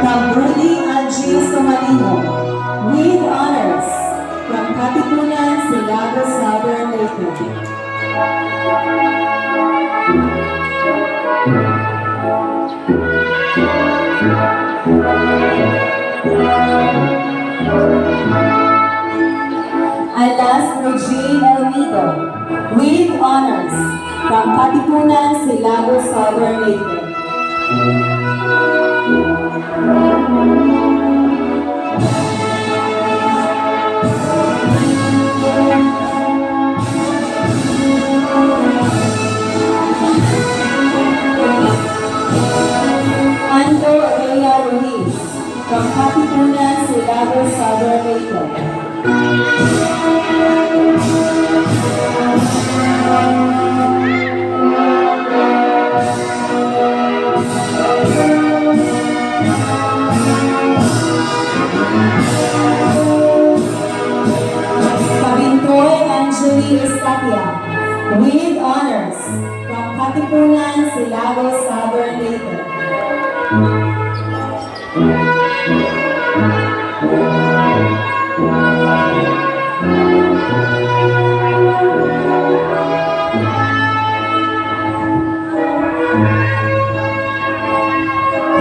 Kabruli Angie Somalino, with honors from Katipunan, Silago, Southern Leyte. Alas Regine Elmido, with honors from Katipunan, Silago, Southern Leyte. Ando Rhea Ruiz, from Katipunan, Silago, Southern Leyte. Kabintoy Angeline Estatia, with honors from Katipunan, Silago, Southern Leyte.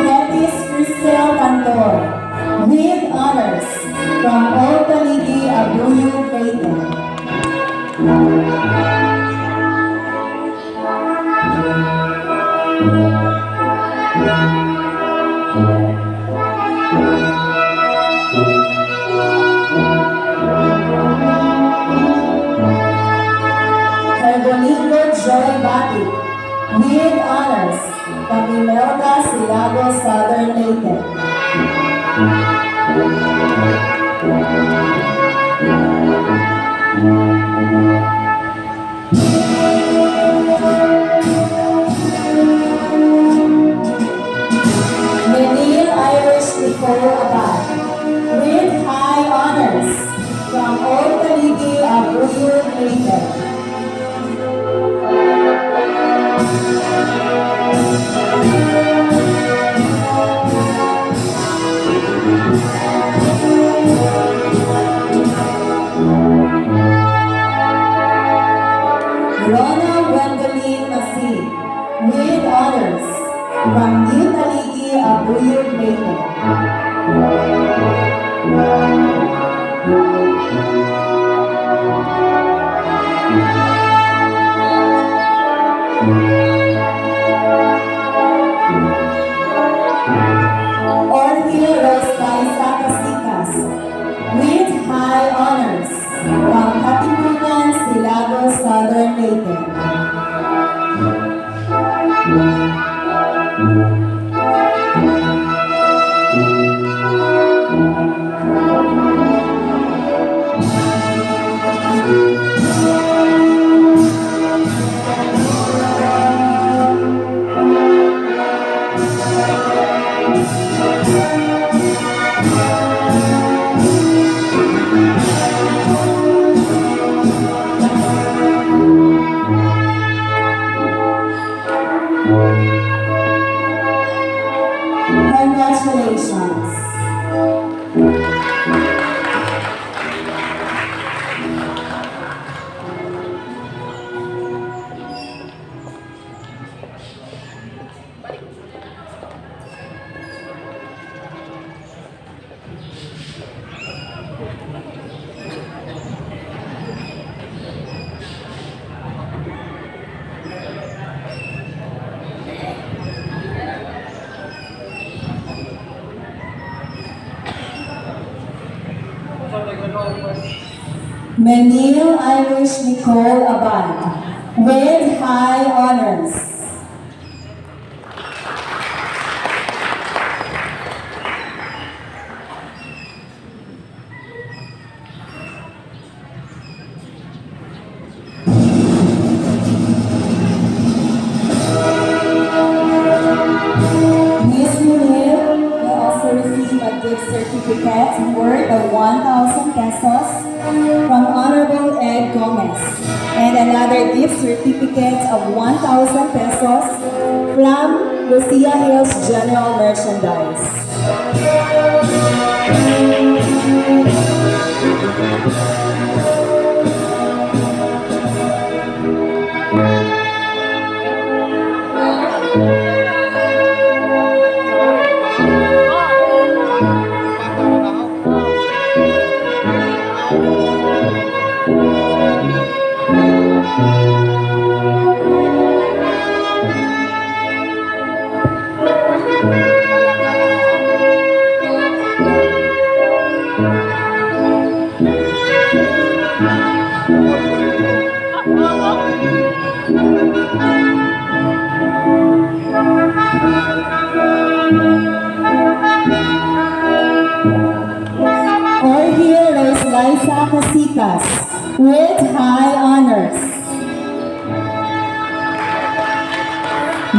Hetis Cristel Cantor, with honors from Old Taligi, Abuyo, Leyte. Domingo Joy Batik, with honors from Imelda, Silago, Southern Leyte. Menil Irish Nicole Abad, with high honors from Old Taligi, Abuyo, Leyte. Rona Gwendoline Masin, with honors from New Taligi, Abuyo, Leyte. Orville Rostai Sacasicas, with high honors from Katipunan, Silago, Southern Leyte. Congratulations. Menil Irish Nicole Abad, with high honors. Miss Menil will also receive a gift certificate worth of 1,000 pesos from Honorable Ed Gomez, and another gift certificate of 1,000 pesos from Lucia Hills General Merchandise. Or here is Liza Casitas with high honors.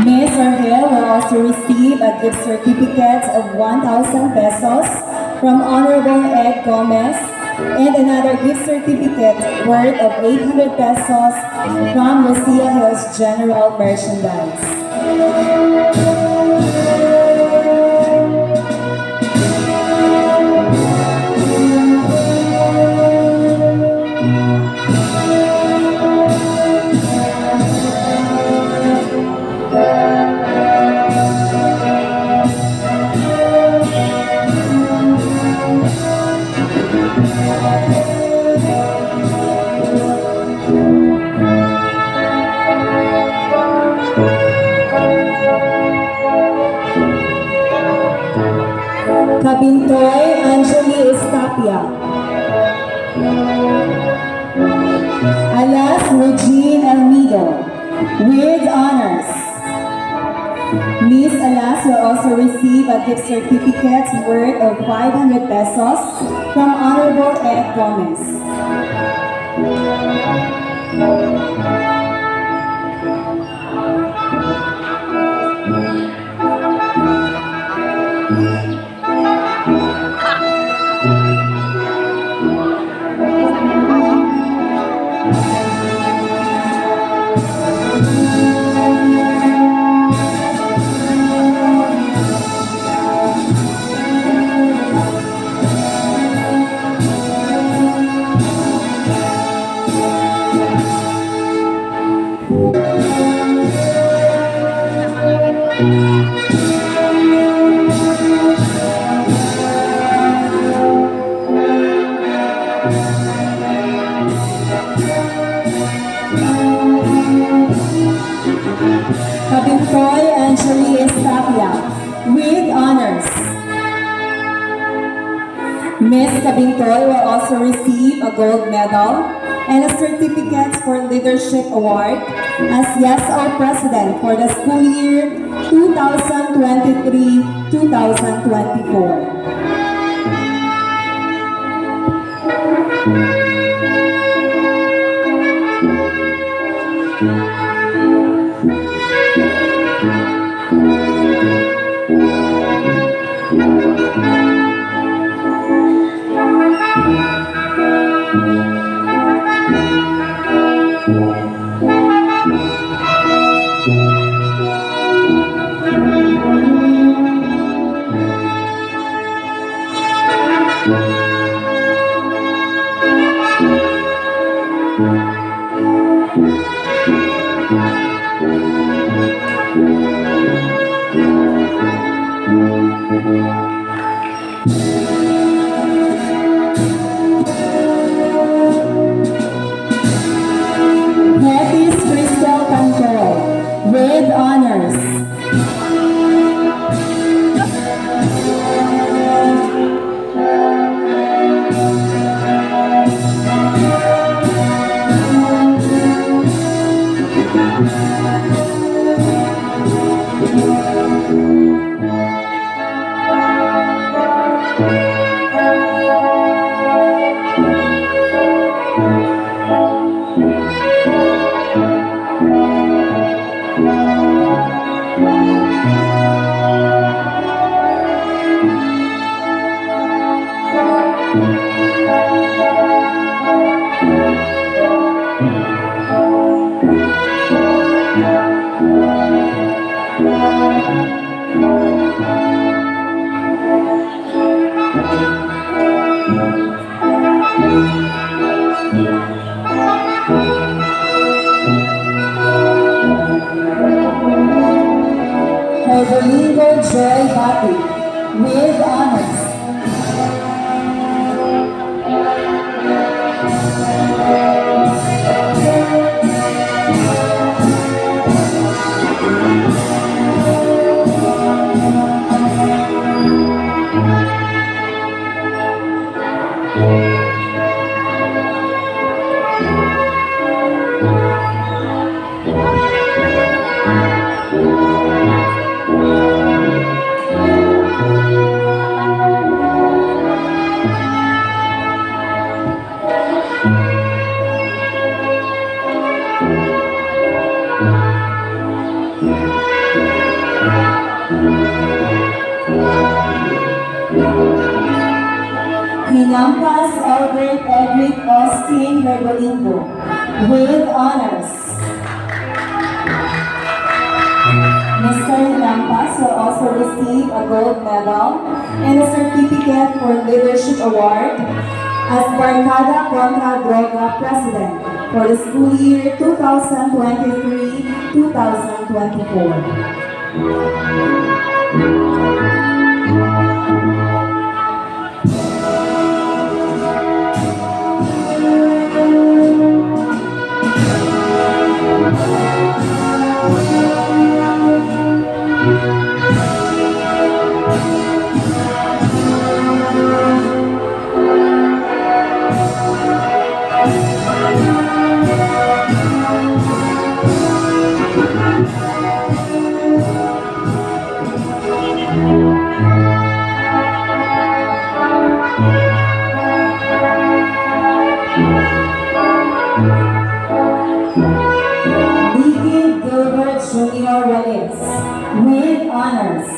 Ms. Argel will also receive a gift certificate of 1,000 pesos from Honorable Ed Gomez and another gift certificate worth of 800 pesos from Lucia Hills General Merchandise. Kabintoy Anjali Estapia. Alas Regine Almido with honors. Miss Alas will also receive a gift certificate worth of 500 pesos from Honorable Ed Gomez. Kabintoy Anjali Estapia with honors. Miss Kabintoy will also receive a gold medal and a certificate for leadership award as YesO President for the school year 2023-2024. Hetis Crystal Control with honors. Merdolingo Joy Batik with honors. Hinampas Albert Edric Austin Merdolingo with honors. Mr. Hinampas will also receive a gold medal and a certificate for Leadership Award as Barkada Contra Droga President for the school year 2023-2024. Vicky Gilbert Jr. Wallace with honors.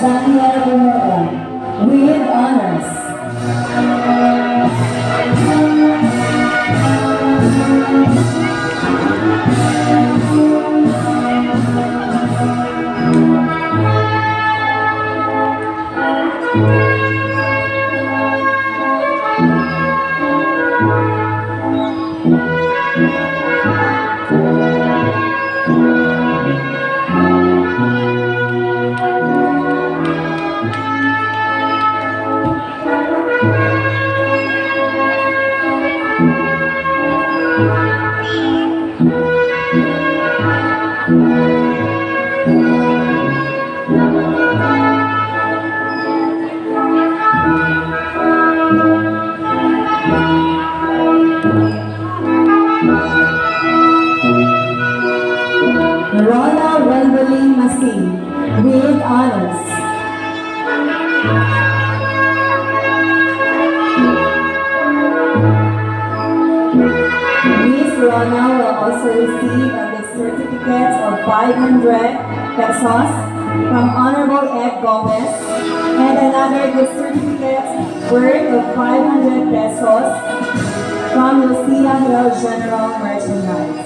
Daniel Bumuon with honors. Rona Wendelin Masing with honors. Miss Rona will also receive a gift certificate of 500 pesos from Honorable Ed Gomez and another gift certificate worth of 500 pesos from Lucia Hill General Merchandise.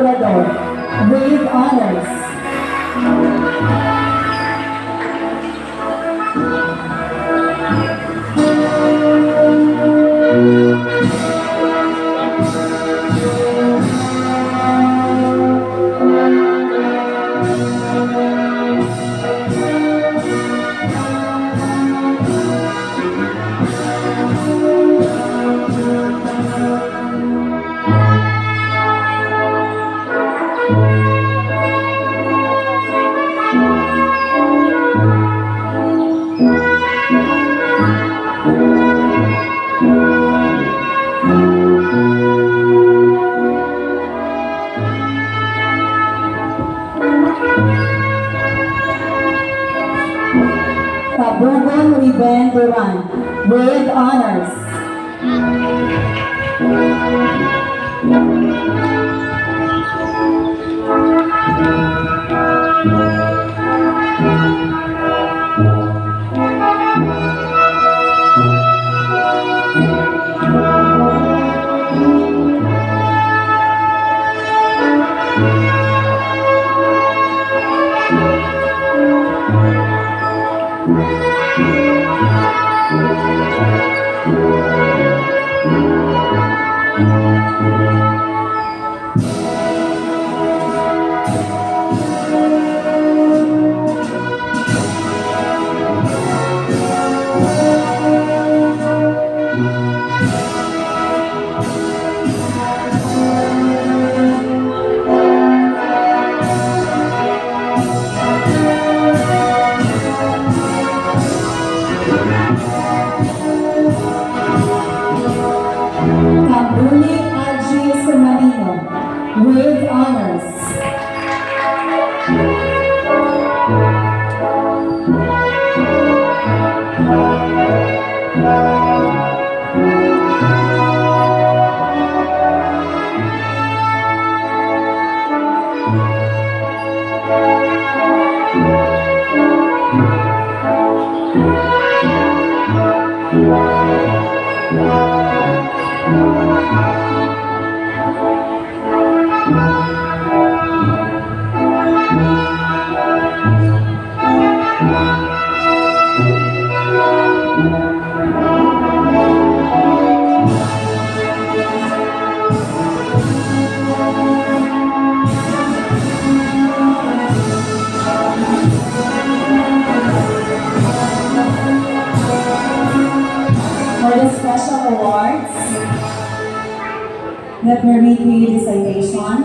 Labrador with honors. Kabugon Riben Duran with honors. Kambuli Aji Sumanino with honors. For the special awards, let me read to you the citation.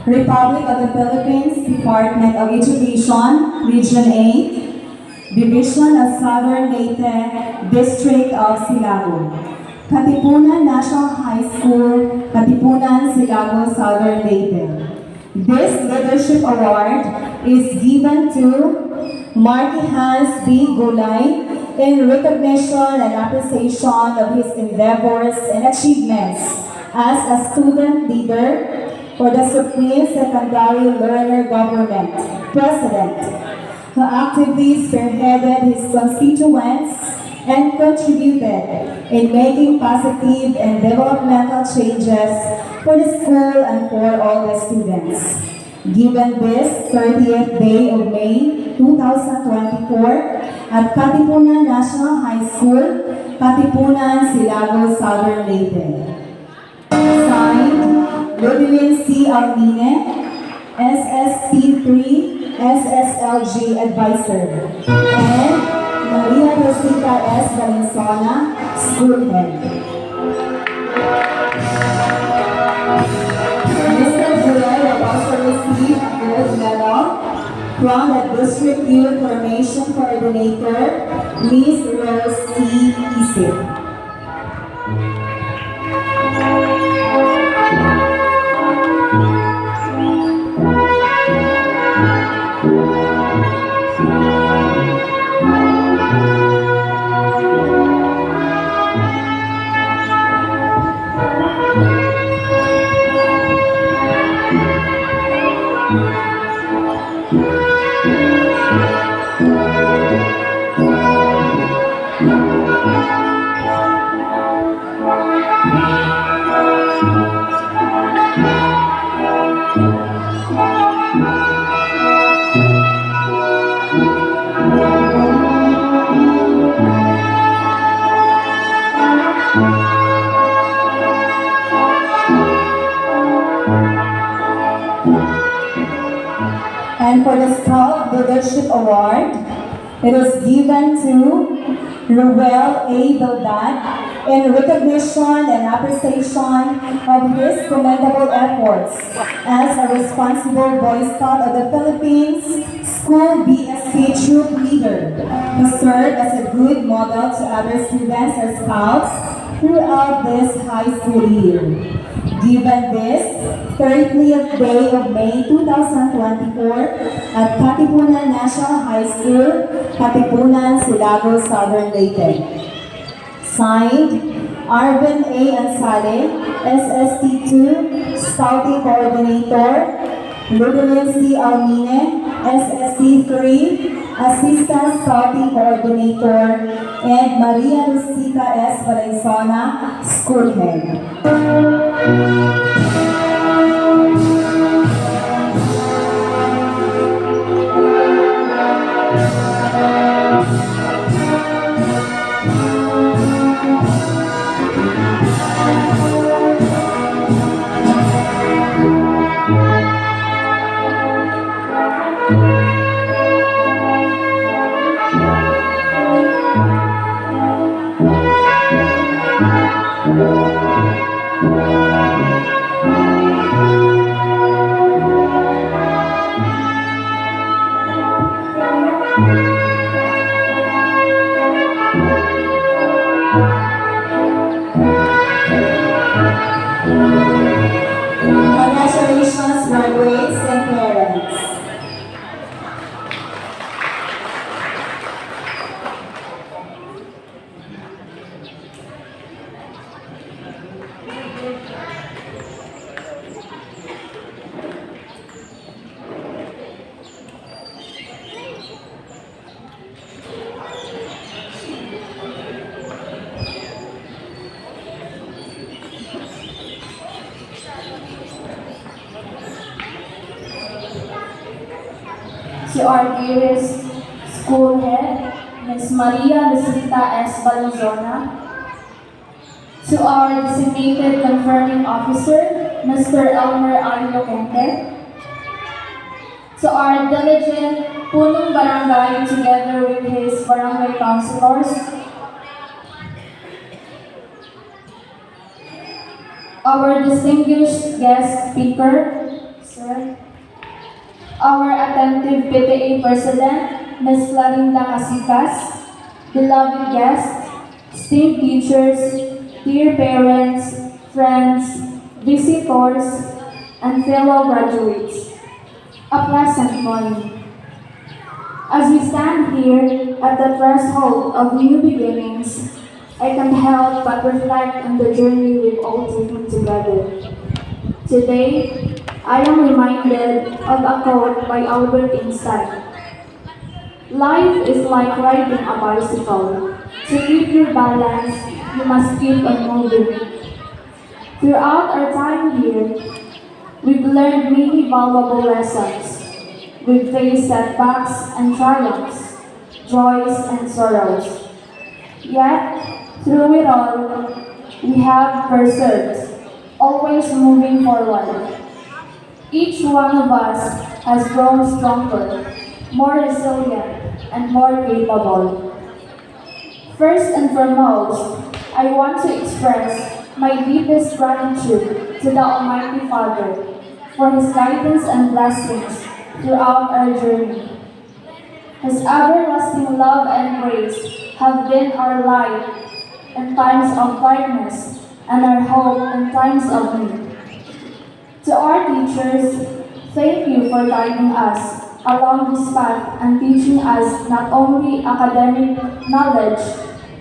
Republic of the Philippines, Department of Education, Region 8, Division of Southern Leyte, District of Silago. Katipunan National High School, Katipunan, Silago, Southern Leyte. This leadership award is given to Marty Hans B. Gulay in recognition and appreciation of his endeavors and achievements as a student leader for the Supreme Secondary Learner Government President, who actively spearheaded his constituents and contributed in making positive and developmental changes for the school and for all the students. Given this 30th day of May 2024 at Katipunan National High School, Katipunan, Silago, Southern Leyte. Signed, Ludwin C. Almine, SSP3, SSLG Advisor, and Maria Rosita S. Valenzuela, School Head. Mr. Gulay will also receive a gold medal from the District Youth Formation Coordinator, Ms. Rose T. Isip. And for the Scout Leadership Award, it is given to Ruel A. Bildad in recognition and appreciation of his commendable efforts as a responsible Boy Scout of the Philippines School BSP troop leader who served as a good model to other students or scouts throughout this high school year. Given this 30th day of May 2024 at Katipunan National High School, Katipunan, Silago, Southern Leyte. Signed, Arvin A. Ansale, SST2 Scouting Coordinator, Ludolin C. Almine, SST3 Assistant Scouting Coordinator, and Maria Lucica S. Valenzuela, School Head. Congratulations, graduates and parents. To our dearest school head, Ms. Maria Lucica S. Valenzuela. To our designated confirming officer, Mr. Elmer Arilo Kente. To our diligent Punong Barangay together with his barangay councilors. Our distinguished guest speaker, sir. Our attentive PTA President, Ms. Florinda Casitas, beloved guests, esteemed teachers, dear parents, friends, visitors, and fellow graduates. A pleasant morning. As we stand here at the threshold of new beginnings, I can't help but reflect on the journey we've all taken together. Today, I am reminded of a quote by Albert Einstein. Life is like riding a bicycle. To keep your balance, you must keep on moving. Throughout our time here, we've learned many valuable lessons. We've faced setbacks and triumphs, joys and sorrows. Yet, through it all, we have persevered, always moving forward. Each one of us has grown stronger, more resilient, and more capable. First and foremost, I want to express my deepest gratitude to the Almighty Father for His guidance and blessings throughout our journey. His everlasting love and grace have been our light in times of darkness and our hope in times of need. To our teachers, thank you for guiding us along this path and teaching us not only academic knowledge,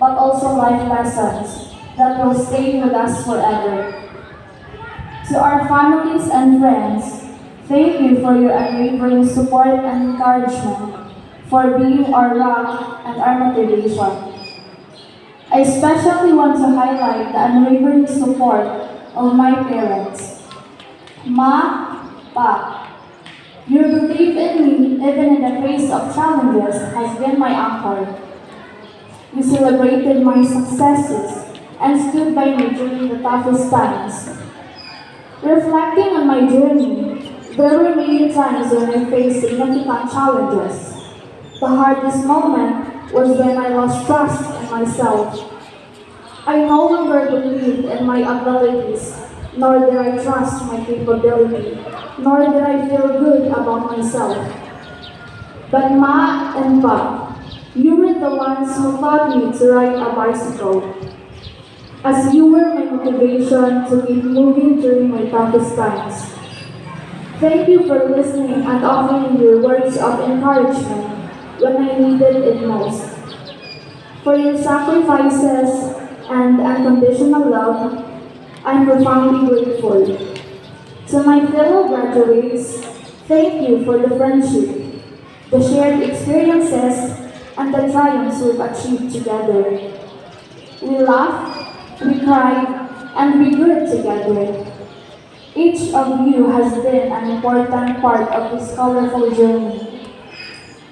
but also life lessons that will stay with us forever. To our families and friends, thank you for your unwavering support and encouragement, for being our rock and our motivation. I especially want to highlight the unwavering support of my parents. Ma, Pa, your belief in me, even in the face of challenges, has been my anchor. You celebrated my successes and stood by me during the toughest times. Reflecting on my journey, There were many times when I faced significant challenges. The hardest moment was when I lost trust in myself. I no longer believed in my abilities, nor did I trust my capability, nor did I feel good about myself. But Ma and Pa, you were the ones who taught me to ride a bicycle, as you were my motivation to keep moving during my toughest times. Thank you for listening and offering your words of encouragement when I needed it most. For your sacrifices and unconditional love, I'm profoundly grateful. To my fellow graduates, thank you for the friendship, the shared experiences, and the triumphs we've achieved together. We laughed, we cried, and we grew together. Each of you has been an important part of this colorful journey,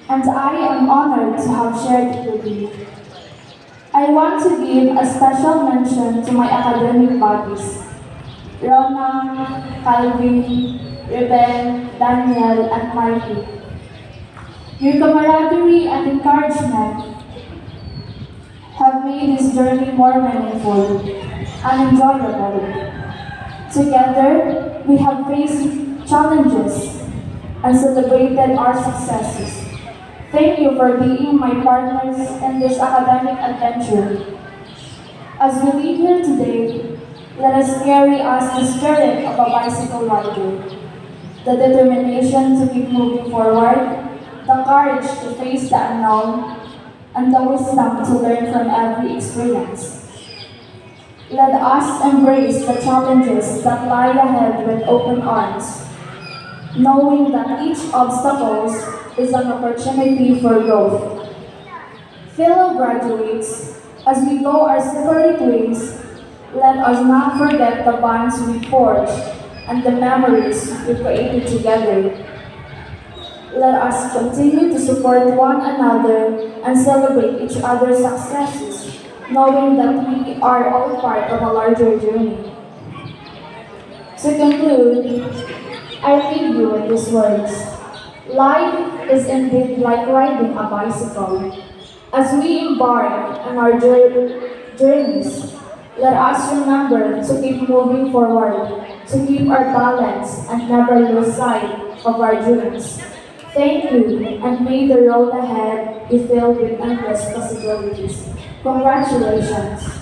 and I am honored to have shared it with you. I want to give a special mention to my academic buddies, Rona, Calvin, Ruben, Daniel, and Marky. Your camaraderie and encouragement have made this journey more meaningful and enjoyable. Together, we have faced challenges and celebrated our successes. Thank you for being my partners in this academic adventure. As we leave here today, let us carry us the spirit of a bicycle rider, the determination to keep moving forward, the courage to face the unknown, and the wisdom to learn from every experience. Let us embrace the challenges that lie ahead with open arms, knowing that each obstacle is an opportunity for growth. Fellow graduates, as we go our separate ways, let us not forget the bonds we forged and the memories we created together. Let us continue to support one another and celebrate each other's successes, knowing that we are all part of a larger journey. To conclude, I leave you with these words. Life is indeed like riding a bicycle. As we embark on our journeys, let us remember to keep moving forward, to keep our balance, and never lose sight of our dreams. Thank you, and may the road ahead be filled with endless possibilities. Congratulations.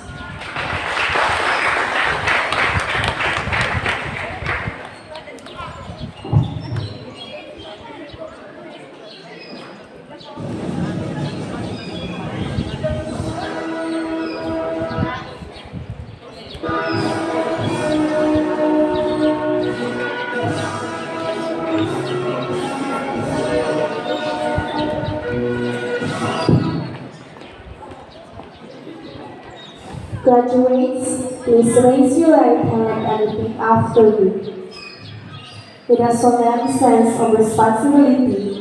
Graduates, please raise your right hand and repeat after me. With a solemn sense of responsibility,